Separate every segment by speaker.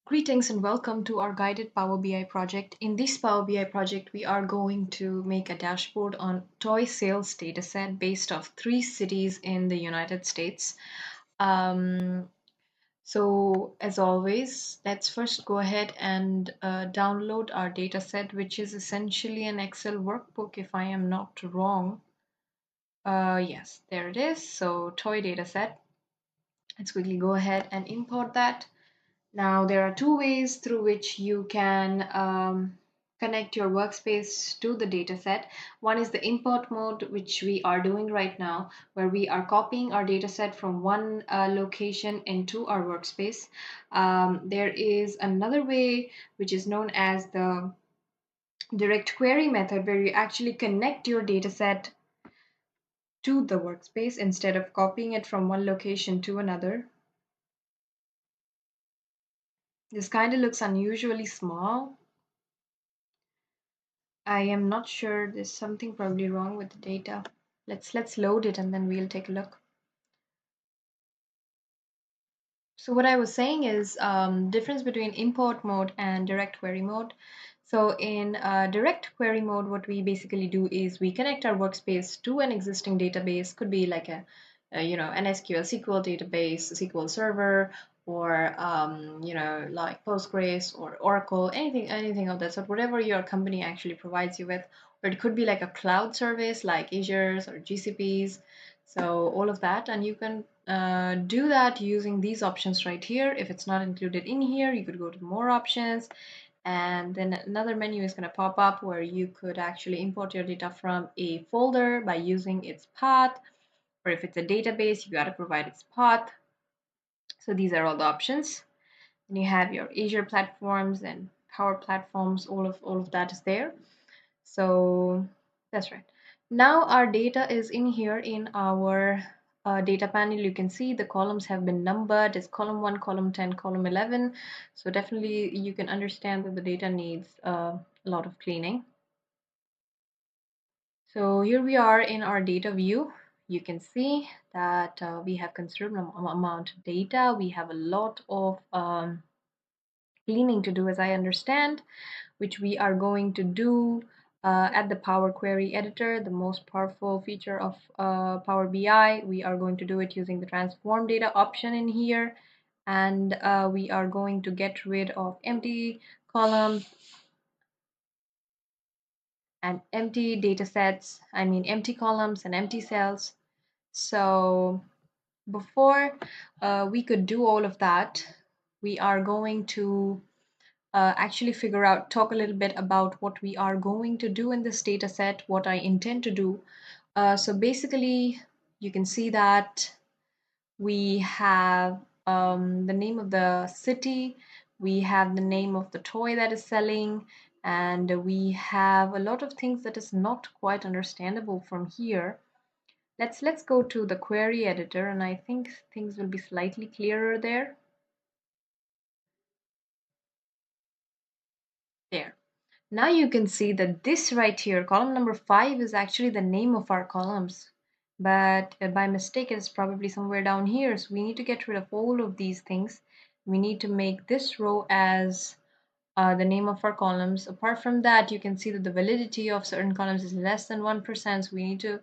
Speaker 1: Greetings and welcome to our guided Power BI project. In this Power BI project, we are going to make a dashboard on toy sales dataset based off 3 cities in the United States. Um, so as always, let's first go ahead and download our dataset, which is essentially an Excel workbook, if I am not wrong. Yes, there it is. So toy dataset. Let's quickly go ahead and import that. Now, there are two ways through which you can connect your workspace to the dataset. One is the import mode, which we are doing right now, where we are copying our dataset from one location into our workspace. There is another way, which is known as the direct query method, where you actually connect your dataset to the workspace instead of copying it from one location to another. This kind of looks unusually small. I am not sure, there's something probably wrong with the data. Let's load it and then we'll take a look. So what I was saying is difference between import mode and direct query mode. So in direct query mode, what we basically do is we connect our workspace to an existing database. Could be like an SQL database, a SQL Server, or like Postgres or Oracle, anything of that sort. Whatever your company actually provides you with, or it could be like a cloud service like Azure's or GCP's. So all of that, and you can do that using these options right here. If it's not included in here, you could go to more options, and then another menu is going to pop up where you could actually import your data from a folder by using its path, or if it's a database, you got to provide its path. So these are all the options. And you have your Azure platforms and Power Platforms, all of that is there. So that's right. Now our data is in here in our data panel. You can see the columns have been numbered. It's column 1, column 10, column 11. So definitely you can understand that the data needs a lot of cleaning. So here we are in our data view. You can see that we have considerable amount of data. We have a lot of cleaning to do, as I understand, which we are going to do at the Power Query Editor, the most powerful feature of Power BI. We are going to do it using the transform data option in here, and we are going to get rid of empty columns and empty data sets, empty columns and empty cells. So before we could do all of that, we are going to actually talk a little bit about what we are going to do in this data set, what I intend to do. So basically, you can see that we have the name of the city, we have the name of the toy that is selling, and we have a lot of things that is not quite understandable from here. Let's go to the query editor, and I think things will be slightly clearer there. There. Now you can see that this right here, column number 5, is actually the name of our columns. But by mistake, it's probably somewhere down here. So we need to get rid of all of these things. We need to make this row as the name of our columns. Apart from that, you can see that the validity of certain columns is less than 1%. So we need to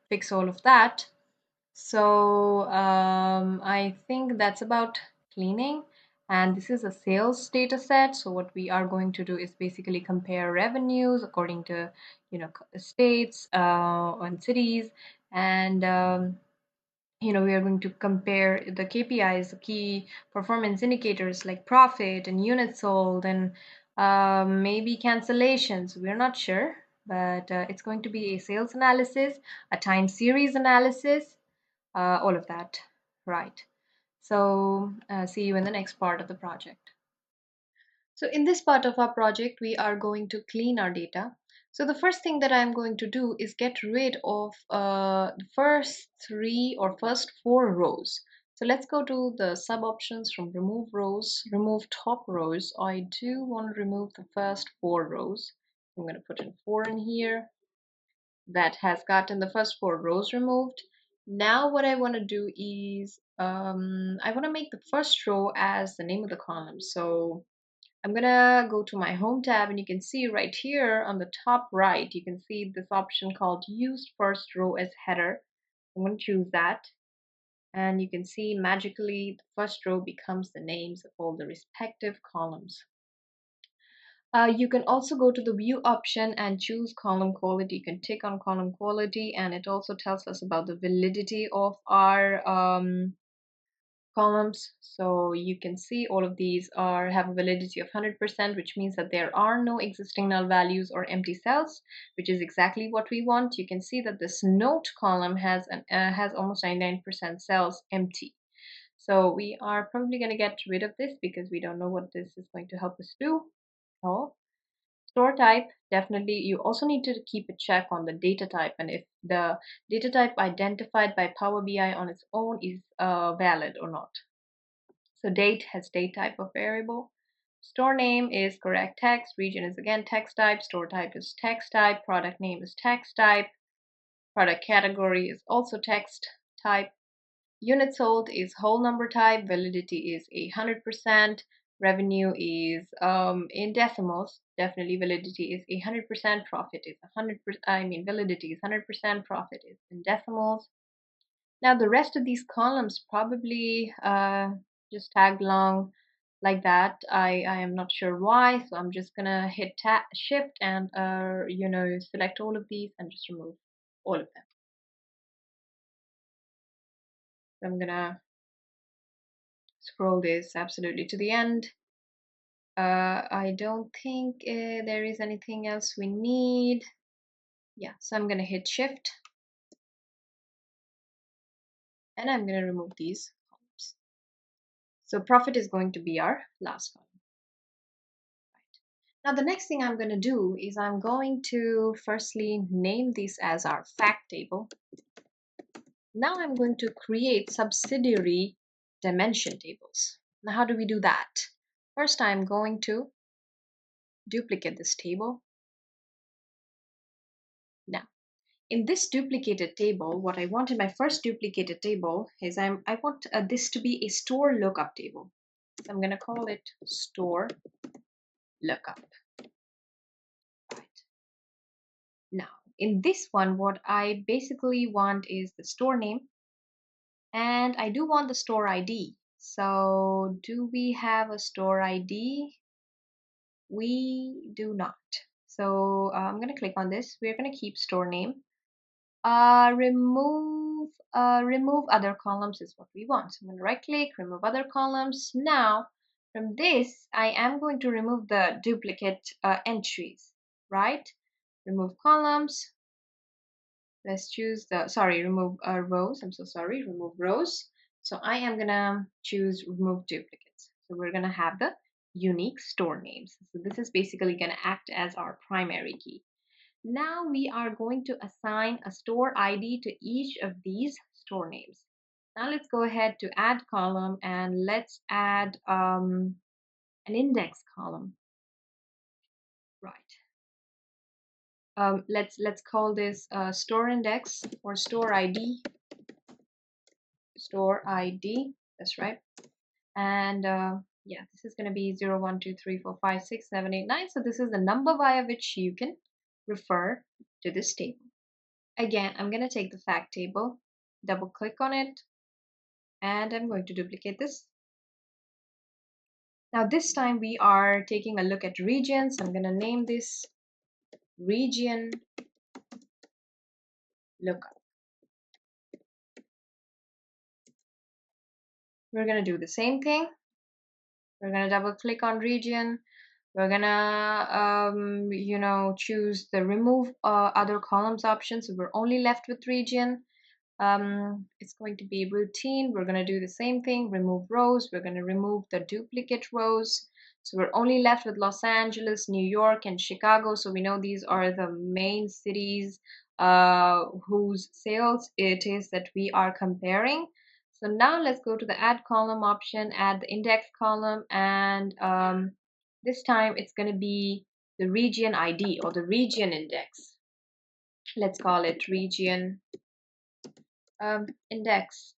Speaker 1: fix all of that. So I think that's about cleaning. And this is a sales data set. So what we are going to do is basically compare revenues according to, states and cities. And, we are going to compare the KPIs, the key performance indicators like profit and units sold and maybe cancellations. We're not sure, but it's going to be a sales analysis, a time series analysis, all of that, right? So see you in the next part of the project. So in this part of our project, we are going to clean our data. So the first thing that I'm going to do is get rid of the first 3 or first 4 rows. So let's go to the sub options from remove rows, remove top rows. I do want to remove the first 4 rows. I'm going to put in 4 in here. That has gotten the first 4 rows removed. Now what I want to do is I want to make the first row as the name of the column. So I'm gonna go to my home tab, and you can see right here on the top right, you can see this option called use first row as header. I'm going to choose that, and you can see magically the first row becomes the names of all the respective columns. You can also go to the view option and choose column quality. You can tick on column quality, and it also tells us about the validity of our columns. So you can see all of these have a validity of 100%, which means that there are no existing null values or empty cells, which is exactly what we want. You can see that this note column has almost 99% cells empty. So we are probably going to get rid of this because we don't know what this is going to help us do. Oh, store type, definitely you also need to keep a check on the data type, and if the data type identified by Power BI on its own is valid or not. So date has date type of variable. Store name is correct text. Region is again text type. Store type is text type. Product name is text type. Product category is also text type. Unit sold is whole number type. Validity is 100%. Revenue is in decimals. Definitely validity is 100%. Profit is 100%. Validity is 100%. Profit is in decimals. Now the rest of these columns probably just tag along like that. I am not sure why, so I'm just gonna hit shift and select all of these and just remove all of them. So I'm gonna scroll this absolutely to the end. I don't think there is anything else we need. Yeah, so I'm gonna hit shift and I'm gonna remove these columns. So profit is going to be our last column. Now, the next thing I'm going to do is I'm going to firstly name this as our fact table. Now I'm going to create subsidiary dimension tables. Now, how do we do that? First, I'm going to duplicate this table. Now, in this duplicated table, what I want in my first duplicated table is I want this to be a store lookup table. So I'm going to call it store lookup. Right. Now, in this one, what I basically want is the store name, and I do want the store ID. So do we have a store ID? We do not. So I'm going to click on this. We're going to keep store name. Remove other columns is what we want. So I'm going to right click, remove other columns. Now from this, I am going to remove the duplicate entries, right? Remove columns. Let's choose remove rows. I'm so sorry, remove rows. So I am gonna choose remove duplicates. So we're gonna have the unique store names. So this is basically gonna act as our primary key. Now we are going to assign a store ID to each of these store names. Now let's go ahead to add column, and let's add an index column. Right. Let's call this store index or store ID. Store ID, that's right. And yeah, this is going to be 0, 1, 2, 3, 4, 5, 6, 7, 8, 9. So this is the number via which you can refer to this table. Again, I'm going to take the fact table, double click on it, and I'm going to duplicate this. Now this time we are taking a look at regions. I'm going to name this region lookup. We're going to do the same thing. We're going to double click on region. We're gonna, choose the remove other columns option. So we're only left with region. It's going to be routine. We're gonna do the same thing, remove rows. We're gonna remove the duplicate rows. So we're only left with Los Angeles, New York, and Chicago. So we know these are the main cities whose sales it is that we are comparing. So now let's go to the add column option, add the index column, and this time it's going to be the region ID or the region index. Let's call it region index.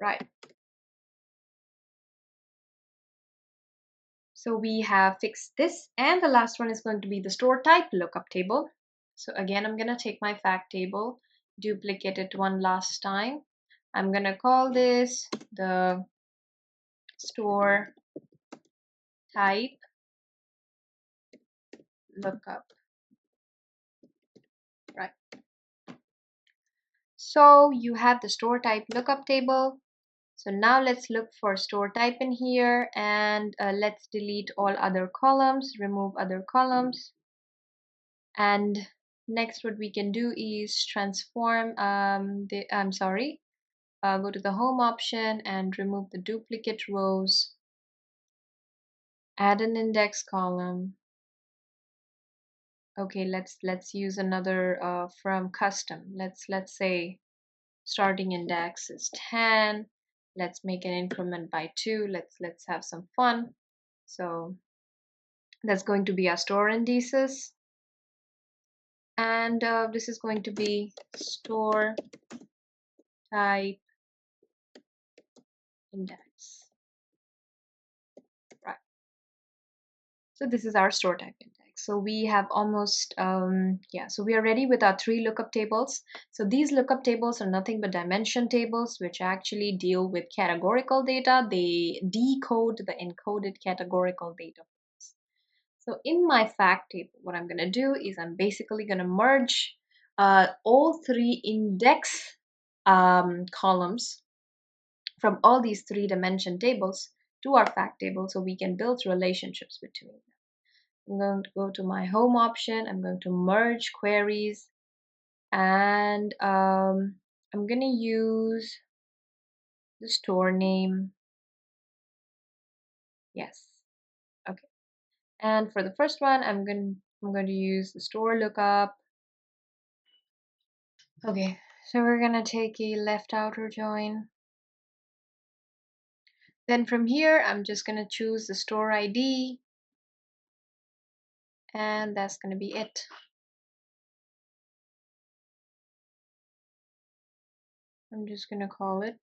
Speaker 1: Right. So we have fixed this, and the last one is going to be the store type lookup table. So again, I'm going to take my fact table, duplicate it one last time. I'm going to call this the store type lookup, right? So you have the store type lookup table. So now let's look for store type in here, and let's delete all other columns, remove other columns. And next what we can do is transform go to the home option and remove the duplicate rows, add an index column. Okay, let's use another from custom. Let's say starting index is 10. Let's make an increment by 2. Let's have some fun. So that's going to be our store indices, and this is going to be store type index, right? So this is our store type index. So we have almost so we are ready with our 3 lookup tables. So these lookup tables are nothing but dimension tables, which actually deal with categorical data. They decode the encoded categorical data. So in my fact table, what I'm going to do is I'm basically going to merge all 3 index columns from all these 3-dimension tables to our fact table, so we can build relationships between them. I'm going to go to my home option. I'm going to merge queries, and I'm going to use the store name. Yes. Okay. And for the first one, I'm going to use the store lookup. Okay, so we're gonna take a left outer join. Then from here, I'm just gonna choose the store ID, and that's gonna be it. I'm just gonna call it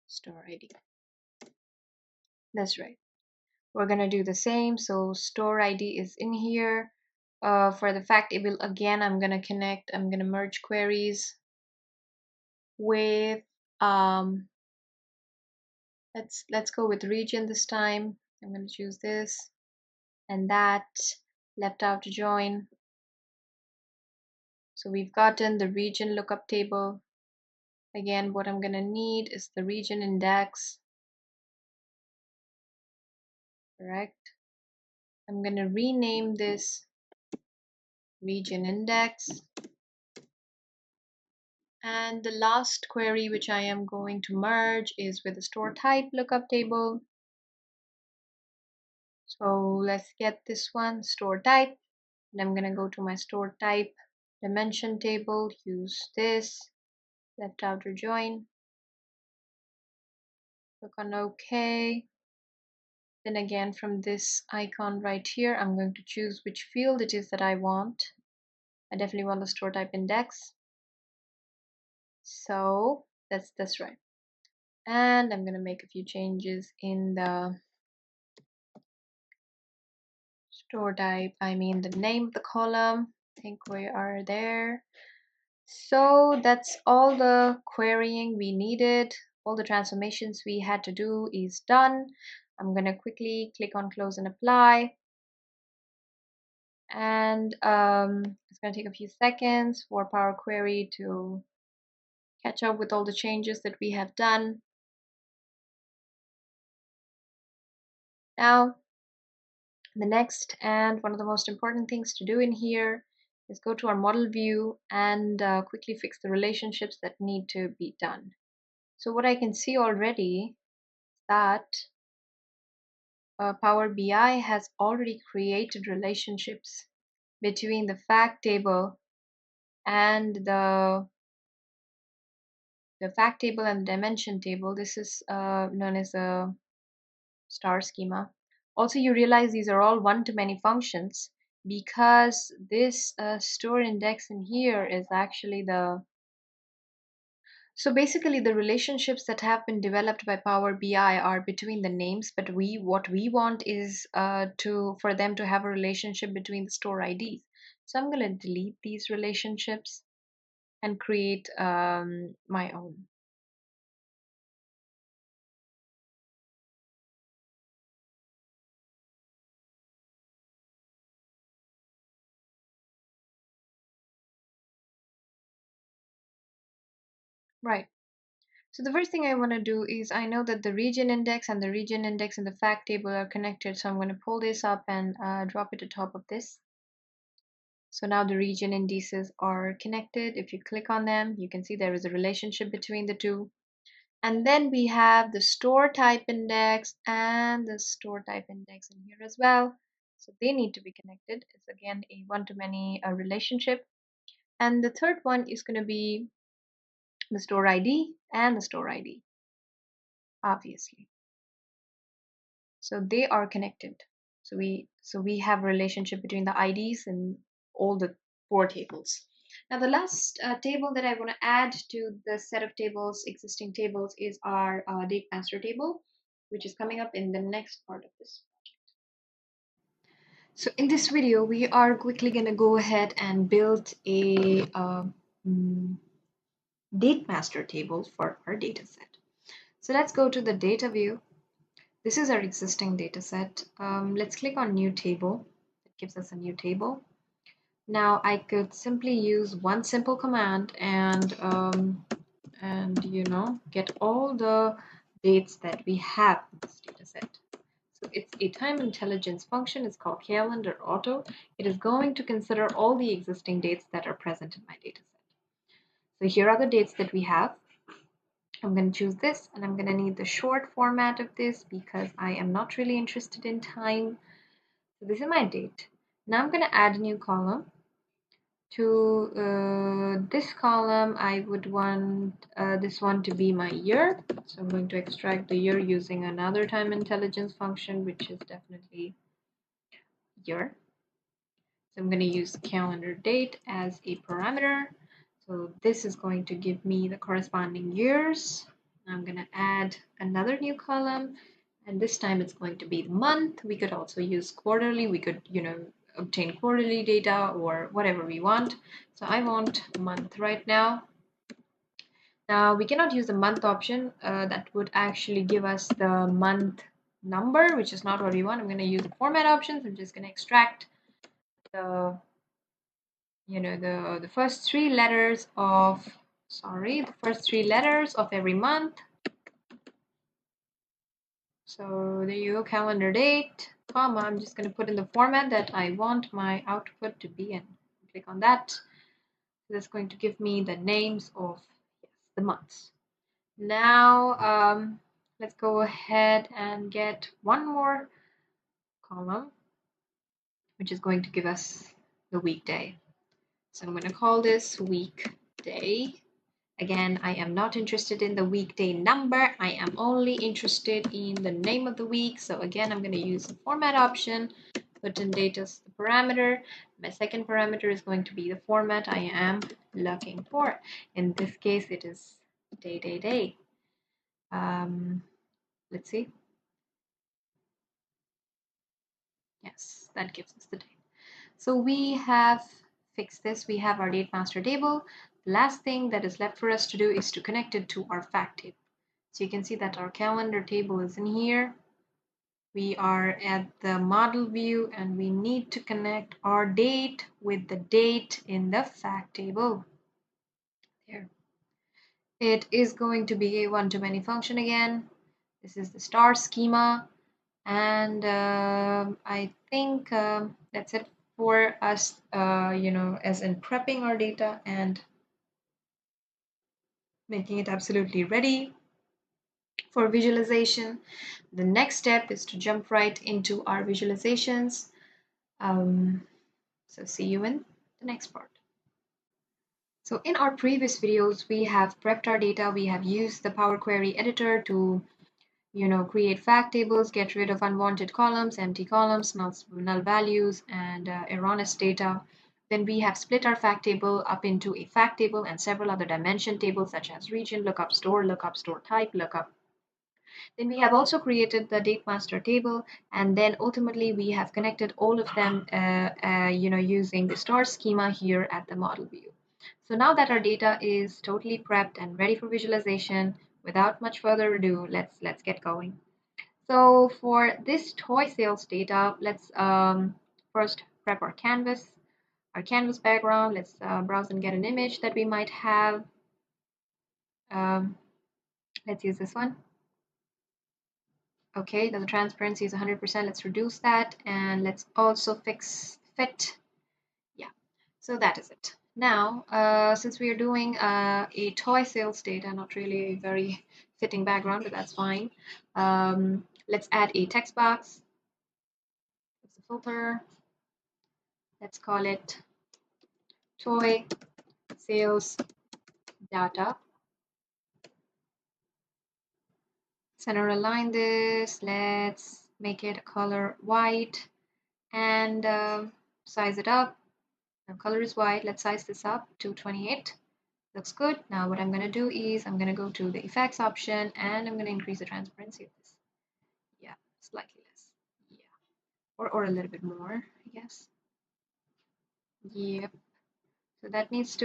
Speaker 1: store ID. That's right. We're gonna do the same. So store ID is in here. For the fact table, again, I'm gonna merge queries with let's go with region this time. I'm gonna choose this and that, left outer join. So we've gotten the region lookup table. Again, what I'm gonna need is the region index, correct? I'm gonna rename this region index. And the last query which I am going to merge is with the store type lookup table. So let's get this one, store type. And I'm gonna go to my store type dimension table, use this, left outer join, click on OK. Then again, from this icon right here, I'm going to choose which field it is that I want. I definitely want the store type index. So that's right. And I'm going to make a few changes in the store type. I mean the name of the column. I think we are there. So that's all the querying we needed. All the transformations we had to do is done. I'm going to quickly click on close and apply. And it's going to take a few seconds for Power Query to catch up with all the changes that we have done. Now, the next and one of the most important things to do in here is go to our model view and quickly fix the relationships that need to be done. So what I can see already is that Power BI has already created relationships between the fact table and the fact table and the dimension table. This is known as a star schema. Also, you realize these are all one-to-many functions because this store index in here is actually the So basically, the relationships that have been developed by Power BI are between the names, but what we want is for them to have a relationship between the store IDs. So I'm going to delete these relationships and create my own. Right. So the first thing I want to do is I know that the region index and the region index in the fact table are connected. So I'm going to pull this up and drop it atop of this. So now the region indices are connected. If you click on them, you can see there is a relationship between the two. And then we have the store type index and the store type index in here as well. So they need to be connected. It's again a one-to-many relationship. And the third one is going to be the store ID and the store ID, obviously. So they are connected. So we have a relationship between the IDs and all the four tables. Now the last table that I want to add to the set of tables, existing tables, is our date master table, which is coming up in the next part of this project. So in this video, we are quickly going to go ahead and build a mm, date master table for our data set. So let's go to the data view. This is our existing data set. Let's click on new table. It gives us a new table. Now I could simply use one simple command and get all the dates that we have in this data set. So it's a time intelligence function. It's called calendar auto. It is going to consider all the existing dates that are present in my data set. So here are the dates that we have. I'm going to choose this, and I'm going to need the short format of this because I am not really interested in time. So this is my date. Now I'm going to add a new column. To this column, I would want this one to be my year. So I'm going to extract the year using another time intelligence function, which is definitely year. So I'm going to use calendar date as a parameter. So this is going to give me the corresponding years. I'm going to add another new column, and this time it's going to be the month. We could also use quarterly. We could, obtain quarterly data or whatever we want. So I want month right now. Now we cannot use the month option. That would actually give us the month number, which is not what we want. I'm going to use the format options. I'm just going to extract the the first three letters of every month. So there you go, calendar date, comma. I'm just going to put in the format that I want my output to be in. Click on that. So that's going to give me the names of the months. Now let's go ahead and get one more column, which is going to give us the weekday. So I'm going to call this weekday. Again, I am not interested in the weekday number. I am only interested in the name of the week. So again, I'm going to use the format option, put in data as the parameter. My second parameter is going to be the format I am looking for. In this case, it is day. Let's see. Yes, that gives us the date. So we have fixed this. We have our date master table. The last thing that is left for us to do is to connect it to our fact table. So you can see that our calendar table is in here. We are at the model view and we need to connect our date with the date in the fact table. There. It is going to be a one-to-many function again. This is the star schema. And I think that's it for us, as in prepping our data and making it absolutely ready for visualization. The next step is to jump right into our visualizations. So see you in the next part. So in our previous videos, we have prepped our data. We have used the Power Query editor to create fact tables, get rid of unwanted columns, empty columns, null values, and erroneous data. Then we have split our fact table up into a fact table and several other dimension tables such as region, lookup store type, lookup. Then we have also created the date master table, and then ultimately we have connected all of them using the star schema here at the model view. So now that our data is totally prepped and ready for visualization, without much further ado, let's get going. So for this toy sales data, let's first prep our canvas background. Let's browse and get an image that we might have. Um, let's use this one. Okay, the transparency is 100%. Let's reduce that, and let's also fix fit. Yeah, so that is it. Now, since we are doing a toy sales data, not really a very fitting background, but that's fine. Let's add a text box. It's a filter. Let's call it toy sales data. Center align this. Let's make it a color white and size it up. The color is white. Let's size this up to 28. Looks good. Now what I'm going to do is I'm going to go to the effects option and I'm going to increase the transparency of this. Yeah, slightly less. Yeah, or a little bit more, I guess. Yep. So that needs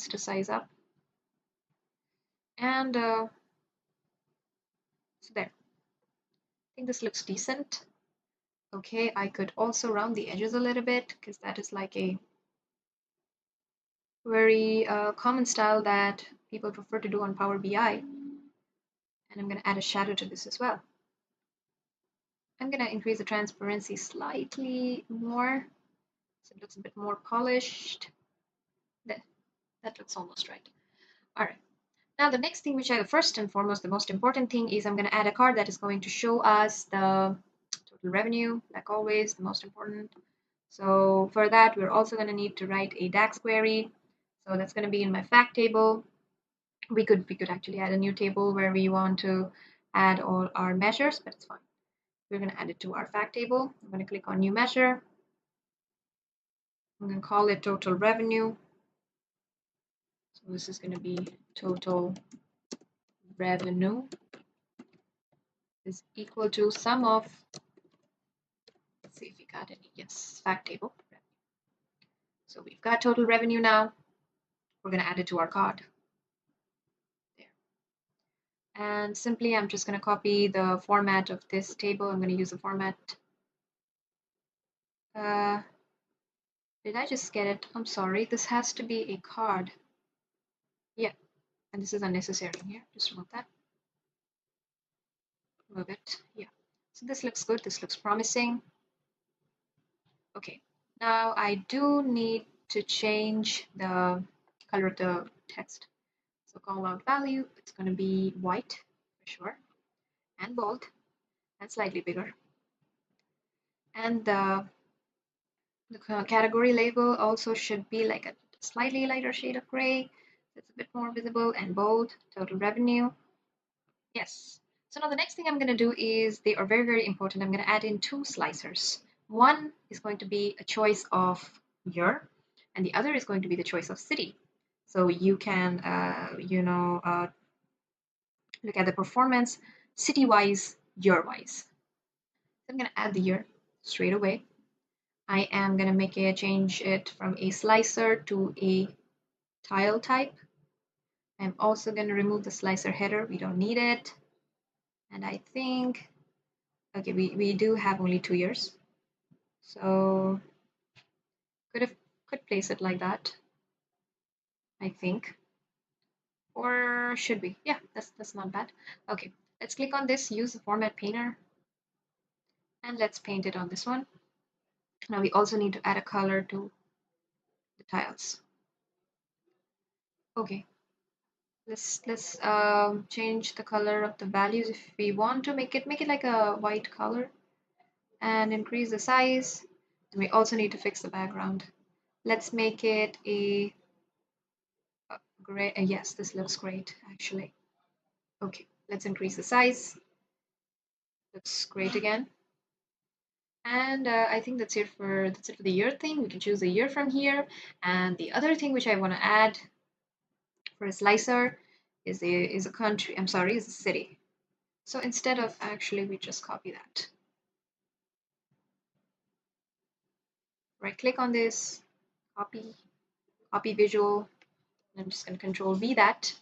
Speaker 1: to size up. And so there. I think this looks decent. Okay, I could also round the edges a little bit because that is like a very common style that people prefer to do on Power BI. And I'm going to add a shadow to this as well. I'm going to increase the transparency slightly more so it looks a bit more polished. That looks almost right. All right. Now the next thing, which I first and foremost, the most important thing is I'm going to add a card that is going to show us the total revenue, like always, the most important. So for that, we're also going to need to write a DAX query. So that's going to be in my fact table. We could actually add a new table where we want to add all our measures, but it's fine. We're going to add it to our fact table. I'm going to click on new measure. I'm going to call it total revenue. So this is going to be total revenue is equal to sum of, let's see if we got any, yes, fact table. So we've got total revenue now. We're going to add it to our card. There. And simply, I'm just going to copy the format of this table. I'm going to use the format. Did I just get it? I'm sorry. This has to be a card. Yeah, and this is unnecessary here. Just remove that. Move it. Yeah. So this looks good. This looks promising. Okay. Now I do need to change the color of the text. So call out value, it's going to be white for sure, and bold, and slightly bigger. And the category label also should be like a slightly lighter shade of gray. It's a bit more visible and bold. Total revenue. Yes. So now the next thing I'm going to do is, they are very, very important. I'm going to add in two slicers. One is going to be a choice of year, and the other is going to be the choice of city. So you can, look at the performance city-wise, year-wise. So I'm going to add the year straight away. I am going to change it from a slicer to a tile type. I'm also going to remove the slicer header. We don't need it. And I think, okay, we do have only 2 years. So could place it like that, I think. Or should we? Yeah, that's not bad. Okay, let's click on this, use the format painter, and let's paint it on this one. Now we also need to add a color to the tiles. Okay, let's change the color of the values if we want to make it like a white color, and increase the size. And we also need to fix the background. Let's make it a gray. Yes, this looks great actually. Okay, let's increase the size. Looks great again. And I think that's it for the year thing. We can choose a year from here. And the other thing which I want to add for a slicer is a country. I'm sorry, is a city. So instead of actually, we just copy that. Right click on this, copy visual. I'm just going to control V that.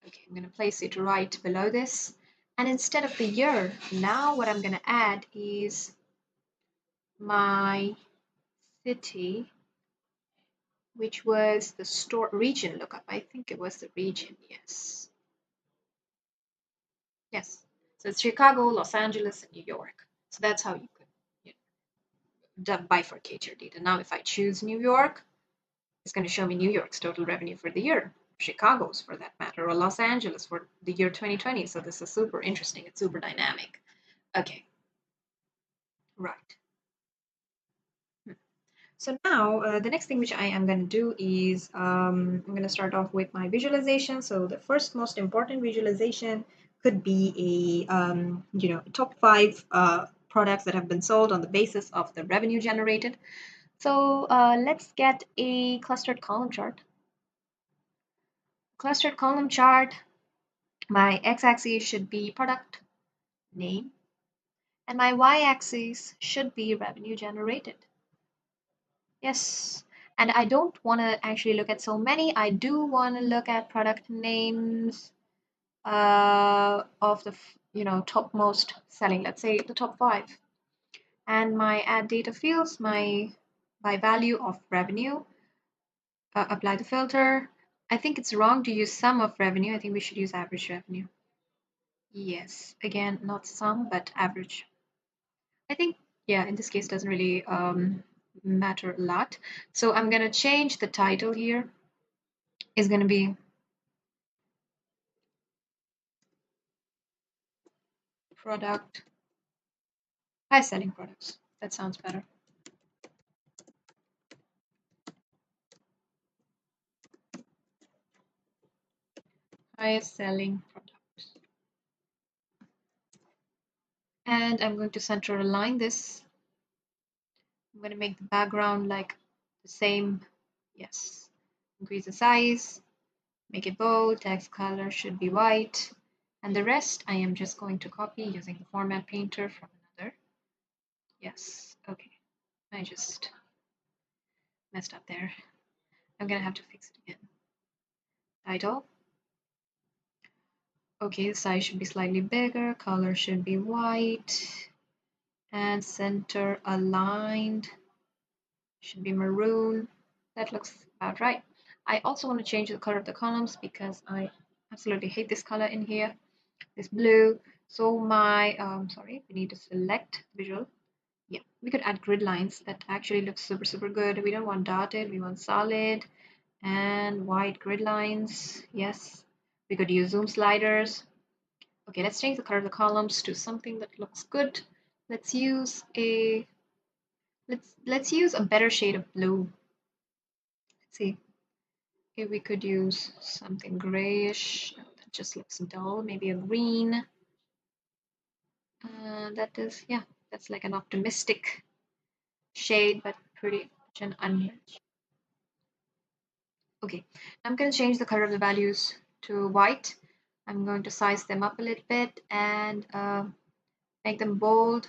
Speaker 1: Okay, I'm going to place it right below this. And instead of the year, now what I'm going to add is my city, which was the store region lookup. I think it was the region, yes. Yes. So it's Chicago, Los Angeles, and New York. So that's how you could bifurcate your data. Now, if I choose New York, it's going to show me New York's total revenue for the year, Chicago's for that matter, or Los Angeles for the year 2020. So this is super interesting. It's super dynamic. Okay, right. So now the next thing which I am going to do is I'm going to start off with my visualization. So the first most important visualization could be a top 5 products that have been sold on the basis of the revenue generated. So let's get a clustered column chart. Clustered column chart. My x-axis should be product name, and my y-axis should be revenue generated. Yes, and I don't want to actually look at so many. I do want to look at product names of the topmost selling. Let's say the top 5, and my add data fields, my by value of revenue. Apply the filter. I think it's wrong to use sum of revenue. I think we should use average revenue. Yes, again, not sum, but average. I think, yeah, in this case doesn't really matter a lot. So I'm going to change the title here. Is going to be product, high selling products. That sounds better. Highest selling products. And I'm going to center align this. I'm going to make the background like the same. Yes. Increase the size. Make it bold, text color should be white, and the rest I am just going to copy using the format painter from another. Yes, okay. I just messed up there. I'm gonna have to fix it again. Title. Okay, the size should be slightly bigger, color should be white, and center aligned should be maroon. That looks about right. I also want to change the color of the columns because I absolutely hate this color in here. This blue. So my, sorry, we need to select visual. Yeah, we could add grid lines. That actually looks super, super good. We don't want dotted, we want solid and white grid lines. Yes, we could use zoom sliders. Okay, let's change the color of the columns to something that looks good. Let's use a, let's use a better shade of blue. Let's see. Okay, we could use something grayish. No, that just looks dull. Maybe a green. That is, yeah, that's like an optimistic shade, but pretty much an onion. Okay, I'm going to change the color of the values to white. I'm going to size them up a little bit and make them bold.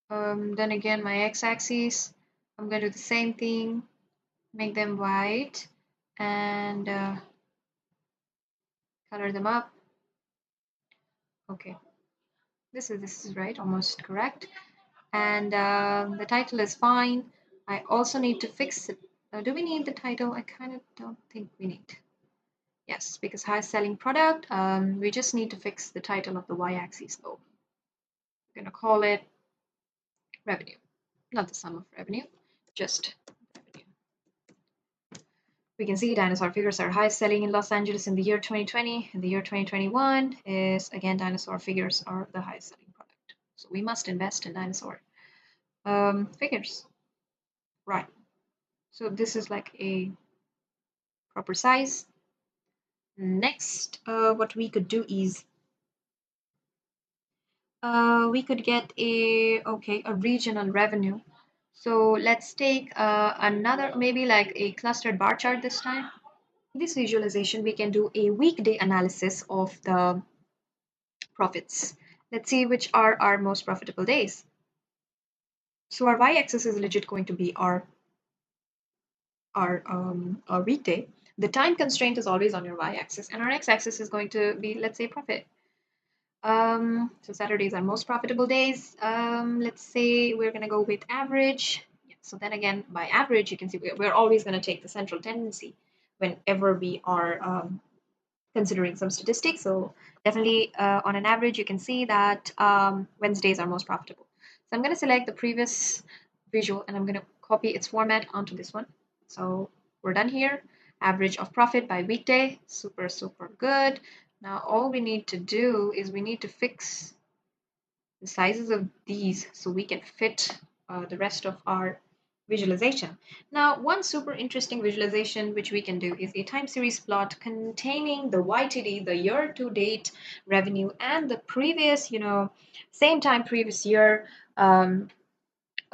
Speaker 1: Then again, my x-axis, I'm going to do the same thing, make them white and color them up. Okay, this is right, almost correct. And the title is fine. I also need to fix it. Do we need the title? I kind of don't think we need. Yes, because highest selling product, we just need to fix the title of the y-axis though. We're going to call it revenue, not the sum of revenue, just revenue. We can see dinosaur figures are highest selling in Los Angeles in the year 2020. In the year 2021 is, again, dinosaur figures are the highest selling product. So we must invest in dinosaur figures. Right. So this is like a proper size. Next, what we could do is We could get a regional revenue. So let's take another, maybe like a clustered bar chart this time. In this visualization, we can do a weekday analysis of the profits. Let's see which are our most profitable days. So our y-axis is legit going to be our weekday. The time constraint is always on your y-axis, and our x-axis is going to be, let's say, profit. So Saturdays are most profitable days. Let's say we're gonna go with average. Yeah, so then again, by average, you can see we're always gonna take the central tendency whenever we are considering some statistics. So definitely on an average, you can see that Wednesdays are most profitable. So I'm going to select the previous visual and I'm going to copy its format onto this one. So we're done here. Average of profit by weekday, super, super good. Now all we need to do is we need to fix the sizes of these so we can fit the rest of our visualization. Now, one super interesting visualization which we can do is a time series plot containing the YTD, the year to date revenue, and the previous, same time previous year,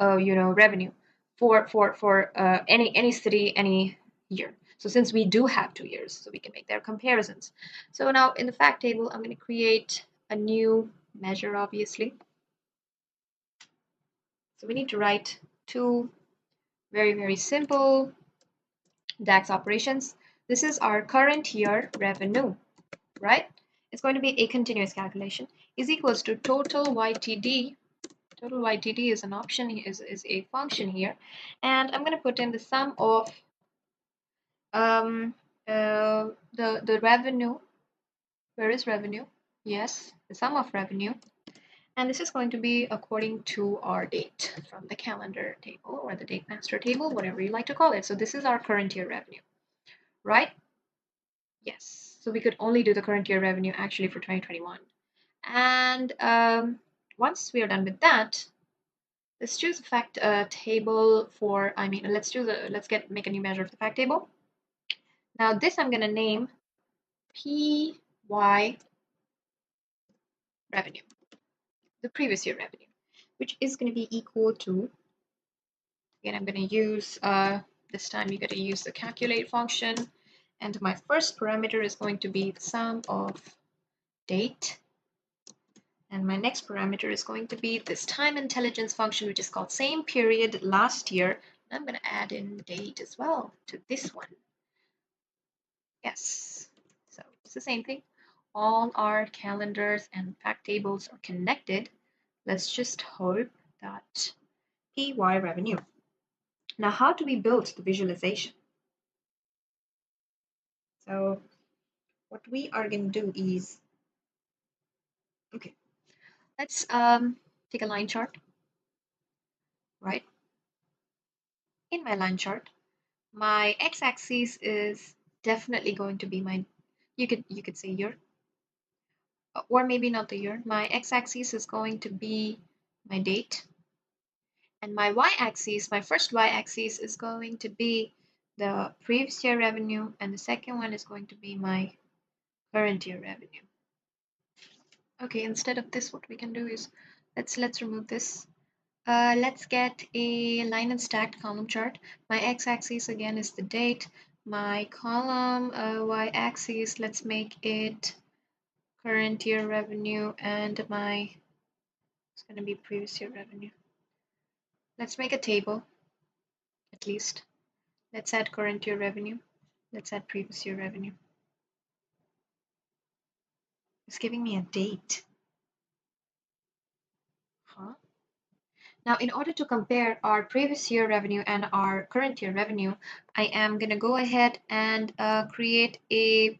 Speaker 1: revenue for any city, any year. So since we do have 2 years, so we can make their comparisons. So now in the fact table, I'm going to create a new measure, obviously. So we need to write two very, very simple DAX operations. This is our current year revenue, right? It's going to be a continuous calculation is equals to total YTD. Total YTD is an option, is a function here. And I'm going to put in the sum of um, the revenue. Where is revenue? Yes, the sum of revenue. And this is going to be according to our date from the calendar table or the date master table, whatever you like to call it. So this is our current year revenue, right? Yes. So we could only do the current year revenue actually for 2021. And once we are done with that, let's choose a fact table for, let's make a new measure of the fact table. Now this I'm going to name PY revenue, the previous year revenue, which is going to be equal to, again, I'm going to use, this time you're going to use the calculate function. And my first parameter is going to be the sum of date. And my next parameter is going to be this time intelligence function, which is called same period last year. I'm going to add in date as well to this one. Yes. So it's the same thing. All our calendars and fact tables are connected. Let's just hope that PY revenue. Now, how do we build the visualization? So what we are going to do is, okay, let's take a line chart, right? In my line chart, my x-axis is definitely going to be my, you could say year, or maybe not the year. My x-axis is going to be my date, and my y-axis, my first y-axis is going to be the previous year revenue, and the second one is going to be my current year revenue. Okay, instead of this, what we can do is let's remove this. Let's get a line and stacked column chart. My x-axis again is the date. My column y-axis, let's make it current year revenue, and it's going to be previous year revenue. Let's make a table, at least. Let's add current year revenue. Let's add previous year revenue. It's giving me a date. Huh? Now, in order to compare our previous year revenue and our current year revenue, I am going to go ahead and create a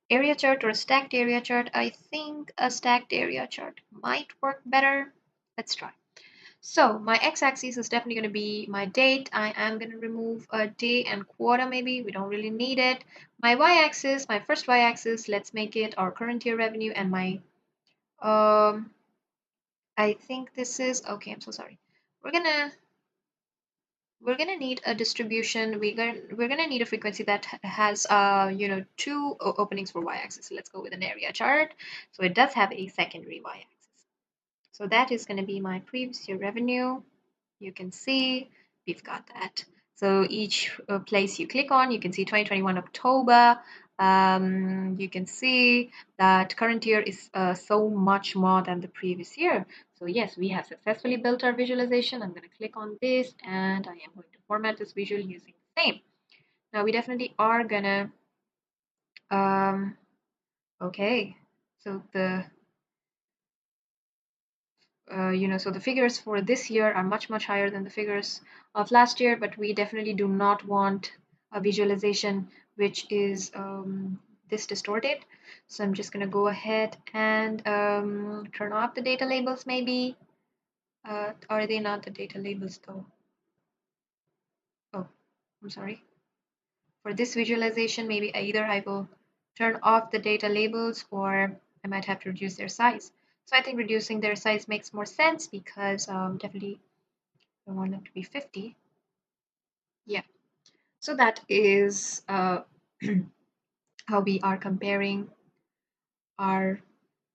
Speaker 1: area chart or a stacked area chart. I think a stacked area chart might work better. Let's try. So my x-axis is definitely going to be my date. I am going to remove a day and quarter maybe. We don't really need it. My y-axis, my first y-axis, let's make it our current year revenue, and my I think this is okay. I'm so sorry. We're gonna need a distribution. We're gonna need a frequency that has two openings for y-axis. So let's go with an area chart. So it does have a secondary y-axis. So that is going to be my previous year revenue. You can see we've got that. So each place you click on, you can see 2021 October. You can see that current year is so much more than the previous year. So yes, we have successfully built our visualization. I'm going to click on this and I am going to format this visual using the same. Now we definitely are gonna, okay, so the so the figures for this year are much, much higher than the figures of last year, but we definitely do not want a visualization which is this distorted. So I'm just going to go ahead and turn off the data labels maybe. Are they not the data labels though? Oh, I'm sorry. For this visualization, maybe either I will turn off the data labels or I might have to reduce their size. So I think reducing their size makes more sense because definitely I want it to be 50. Yeah, so that is how we are comparing our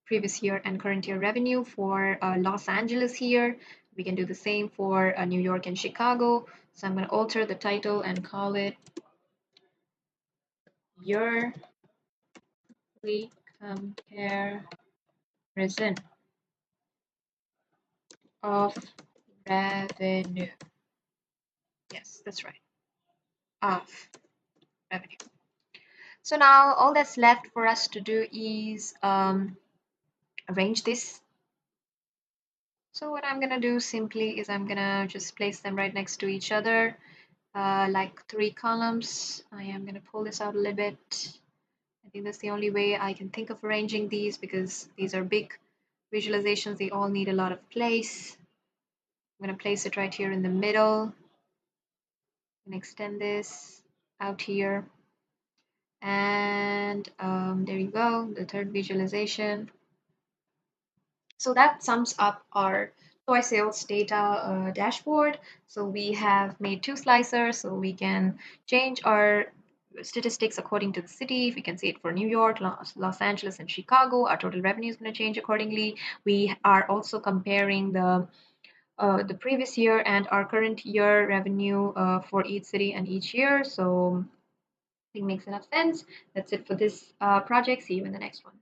Speaker 1: previous year and current year revenue for Los Angeles here. We can do the same for New York and Chicago. So I'm going to alter the title and call it Yearly Comparison of Revenue. Yes, that's right. Of revenue. So now all that's left for us to do is arrange this. So what I'm gonna do simply is I'm gonna just place them right next to each other, like three columns. I am gonna pull this out a little bit. I think that's the only way I can think of arranging these because these are big visualizations. They all need a lot of place. I'm gonna place it right here in the middle and extend this out here. And there you go, the third visualization. So that sums up our toy sales data dashboard. So we have made two slicers so we can change our statistics according to the city. If we can see it for New York, Los Angeles, and Chicago, our total revenue is going to change accordingly. We are also comparing the previous year and our current year revenue for each city and each year. So I think it makes enough sense. That's it for this project. See you in the next one.